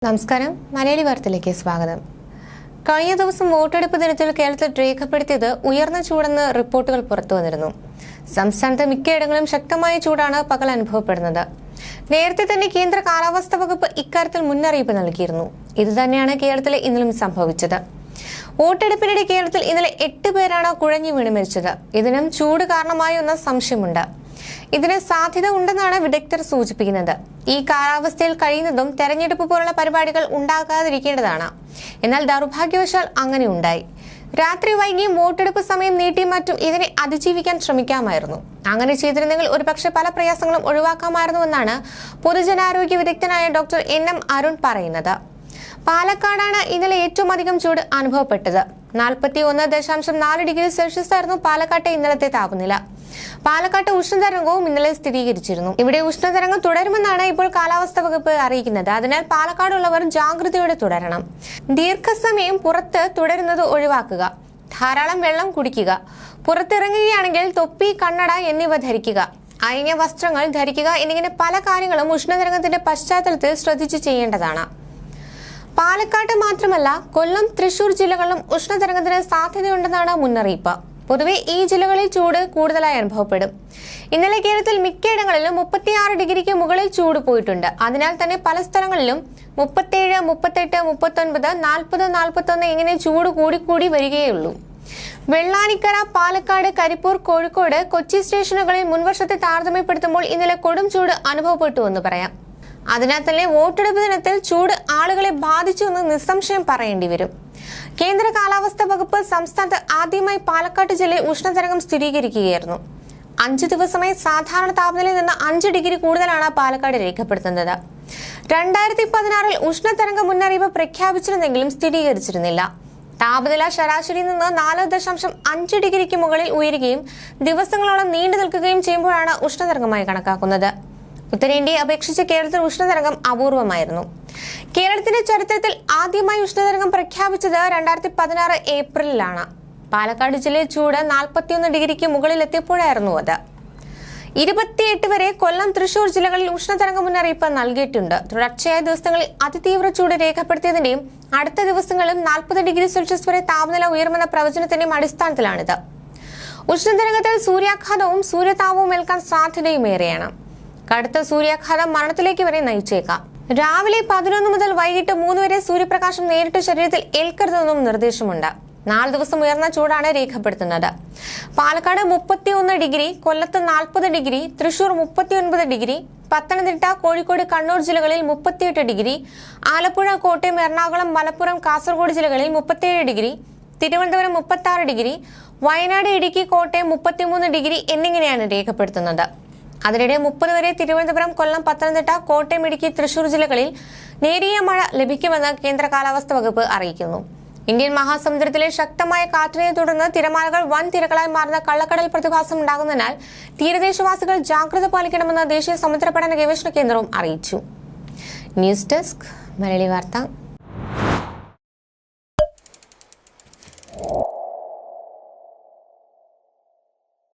നമസ്കാരം, മലയാളി വാർത്തയിലേക്ക് സ്വാഗതം. കഴിഞ്ഞ ദിവസം വോട്ടെടുപ്പ് ദിനത്തിൽ കേരളത്തിൽ രേഖപ്പെടുത്തിയത് ഉയർന്ന ചൂടെന്ന് റിപ്പോർട്ടുകൾ പുറത്തുവന്നിരുന്നു. സംസ്ഥാനത്ത് മിക്കയിടങ്ങളിലും ശക്തമായ ചൂടാണ് പകൽ അനുഭവപ്പെടുന്നത്. നേരത്തെ തന്നെ കേന്ദ്ര കാലാവസ്ഥാ വകുപ്പ് ഇക്കാര്യത്തിൽ മുന്നറിയിപ്പ് നൽകിയിരുന്നു. ഇതുതന്നെയാണ് കേരളത്തിൽ ഇന്നലും സംഭവിച്ചത്. വോട്ടെടുപ്പിനിടെ കേരളത്തിൽ ഇന്നലെ 8 പേരാണ് കുഴഞ്ഞു വീണ് മരിച്ചത്. ഇതിനും ചൂട് കാരണമായോ എന്ന സംശയമുണ്ട്. ഇതിന് സാധ്യത ഉണ്ടെന്നാണ് വിദഗ്ധർ സൂചിപ്പിക്കുന്നത്. ഈ കാലാവസ്ഥയിൽ കഴിയുന്നതും തെരഞ്ഞെടുപ്പ് പോലുള്ള പരിപാടികൾ ഉണ്ടാകാതിരിക്കേണ്ടതാണ്. എന്നാൽ ദൗർഭാഗ്യവശാൽ അങ്ങനെ ഉണ്ടായി. രാത്രി വൈകിയും വോട്ടെടുപ്പ് സമയം നീട്ടിയും മറ്റും ഇതിനെ അതിജീവിക്കാൻ ശ്രമിക്കാമായിരുന്നു. അങ്ങനെ ചെയ്തിരുന്നെങ്കിൽ ഒരുപക്ഷെ പല പ്രയാസങ്ങളും ഒഴിവാക്കാമായിരുന്നുവെന്നാണ് പൊതുജനാരോഗ്യ വിദഗ്ധനായ ഡോക്ടർ NM അരുൺ പറയുന്നത്. പാലക്കാടാണ് ഇന്നലെ ഏറ്റവും അധികം ചൂട് അനുഭവപ്പെട്ടത്. 41.4 ഡിഗ്രി സെൽഷ്യസ് ആയിരുന്നു പാലക്കാട്ടെ ഇന്നലത്തെ താപനില. പാലക്കാട്ട് ഉഷ്ണതരംഗവും ഇന്നലെ സ്ഥിരീകരിച്ചിരുന്നു. ഇവിടെ ഉഷ്ണതരംഗം തുടരുമെന്നാണ് ഇപ്പോൾ കാലാവസ്ഥാ വകുപ്പ് അറിയിക്കുന്നത്. അതിനാൽ പാലക്കാടുള്ളവർ ജാഗ്രതയോടെ തുടരണം. ദീർഘസമയം പുറത്ത് തുടരുന്നത് ഒഴിവാക്കുക. ധാരാളം വെള്ളം കുടിക്കുക. പുറത്തിറങ്ങുകയാണെങ്കിൽ തൊപ്പി, കണ്ണട എന്നിവ ധരിക്കുക. അയഞ്ഞ വസ്ത്രങ്ങൾ ധരിക്കുക എന്നിങ്ങനെ പല കാര്യങ്ങളും ഉഷ്ണതരംഗത്തിന്റെ പശ്ചാത്തലത്തിൽ ശ്രദ്ധിച്ച് ചെയ്യേണ്ടതാണ്. പാലക്കാട് മാത്രമല്ല, കൊല്ലം, തൃശൂർ ജില്ലകളിലും ഉഷ്ണതരംഗത്തിന് സാധ്യതയുണ്ടെന്നാണ് മുന്നറിയിപ്പ്. പൊതുവെ ഈ ജില്ലകളിൽ ചൂട് കൂടുതലായി അനുഭവപ്പെടും. ഇന്നലെ കേരളത്തിൽ മിക്കയിടങ്ങളിലും 36 ഡിഗ്രിക്ക് മുകളിൽ ചൂട് പോയിട്ടുണ്ട്. അതിനാൽ തന്നെ പല സ്ഥലങ്ങളിലും 37, 38, 39, 40, 41 ഇങ്ങനെ ചൂട് കൂടിക്കൂടി വരികയുള്ളൂ. വെള്ളാനിക്കര, പാലക്കാട്, കരിപ്പൂർ, കോഴിക്കോട്, കൊച്ചി സ്റ്റേഷനുകളിൽ മുൻവർഷത്തെ താരതമ്യപ്പെടുത്തുമ്പോൾ ഇന്നലെ കൊടും ചൂട് അനുഭവപ്പെട്ടു എന്ന് പറയാം. അതിനാൽ തന്നെ വോട്ടെടുപ്പ് ദിനത്തിൽ ചൂട് ആളുകളെ ബാധിച്ചു എന്ന് നിസ്സംശയം പറയേണ്ടി വരും. കേന്ദ്ര കാലാവസ്ഥാ വകുപ്പ് സംസ്ഥാനത്ത് ആദ്യമായി പാലക്കാട് ജില്ലയിൽ ഉഷ്ണതരംഗം സ്ഥിരീകരിക്കുകയായിരുന്നു. 5 ദിവസമായി സാധാരണ താപനിലയിൽ നിന്ന് 5 ഡിഗ്രി കൂടുതലാണ് പാലക്കാട് രേഖപ്പെടുത്തുന്നത്. 2016 ഉഷ്ണതരംഗ മുന്നറിയിപ്പ് പ്രഖ്യാപിച്ചിരുന്നെങ്കിലും സ്ഥിരീകരിച്ചിരുന്നില്ല. താപനില ശരാശരിയിൽ നിന്ന് 4.5 ഡിഗ്രിക്ക് മുകളിൽ ഉയരുകയും ദിവസങ്ങളോളം നീണ്ടു നിൽക്കുകയും ചെയ്യുമ്പോഴാണ് ഉഷ്ണതരംഗമായി കണക്കാക്കുന്നത്. ഉത്തരേന്ത്യയെ അപേക്ഷിച്ച് കേരളത്തിൽ ഉഷ്ണതരംഗം അപൂർവമായിരുന്നു. കേരളത്തിന്റെ ചരിത്രത്തിൽ ആദ്യമായി ഉഷ്ണതരംഗം പ്രഖ്യാപിച്ചത് 2016 ഏപ്രിലിലാണ്. പാലക്കാട് ജില്ലയിൽ ചൂട് 41 ഡിഗ്രിക്ക് മുകളിൽ എത്തിയപ്പോഴായിരുന്നു അത്. 28 വരെ കൊല്ലം, തൃശൂർ ജില്ലകളിൽ ഉഷ്ണതരംഗ മുന്നറിയിപ്പ് നൽകിയിട്ടുണ്ട്. തുടർച്ചയായ ദിവസങ്ങളിൽ അതിതീവ്ര ചൂട് രേഖപ്പെടുത്തിയതിന്റെയും അടുത്ത ദിവസങ്ങളിലും 40 ഡിഗ്രി സെൽഷ്യസ് വരെ താപനില ഉയർമെന്ന പ്രവചനത്തിന്റെയും അടിസ്ഥാനത്തിലാണിത്. ഉഷ്ണതരംഗത്തിൽ സൂര്യാഘാതവും സൂര്യതാപവും ഏൽക്കാൻ സാധ്യതയുമേറെയാണ്. കടുത്ത സൂര്യാഘാതം മരണത്തിലേക്ക് വരെ നയിച്ചേക്കാം. രാവിലെ 11 മുതൽ വൈകിട്ട് 3 വരെ സൂര്യപ്രകാശം നേരിട്ട് ശരീരത്തിൽ ഏൽക്കരുതെന്നും നിർദ്ദേശമുണ്ട്. 4 ദിവസം ഉയർന്ന ചൂടാണ് രേഖപ്പെടുത്തുന്നത്. പാലക്കാട് 31 ഡിഗ്രി, കൊല്ലത്ത് 40 ഡിഗ്രി, തൃശൂർ 39 ഡിഗ്രി, പത്തനംതിട്ട, കോഴിക്കോട്, കണ്ണൂർ ജില്ലകളിൽ 38 ഡിഗ്രി, ആലപ്പുഴ, കോട്ടയം, എറണാകുളം, മലപ്പുറം, കാസർഗോഡ് ജില്ലകളിൽ 37 degree, Thiruvananthapuram 36 degree, Wayanad, Idukki, Kottayam 33 degree എന്നിങ്ങനെയാണ് രേഖപ്പെടുത്തുന്നത്. അതിനിടെ 30 വരെ തിരുവനന്തപുരം, കൊല്ലം, പത്തനംതിട്ട, കോട്ടയം, ഇടുക്കി, തൃശൂർ ജില്ലകളിൽ നേരിയ മഴ ലഭിക്കുമെന്ന് കേന്ദ്ര കാലാവസ്ഥാ വകുപ്പ് അറിയിക്കുന്നു. ഇന്ത്യൻ മഹാസമുദ്രത്തിലെ ശക്തമായ കാറ്റിനെ തുടർന്ന് തിരമാലകൾ വൻ തിരകളായി മാറുന്ന കള്ളക്കടൽ പ്രതിഭാസം ഉണ്ടാകുന്നതിനാൽ തീരദേശവാസികൾ ജാഗ്രത പാലിക്കണമെന്ന് ദേശീയ സമുദ്ര പഠന ഗവേഷണ കേന്ദ്രവും അറിയിച്ചു. ന്യൂസ് ഡെസ്ക്, മലയാളി വാർത്ത.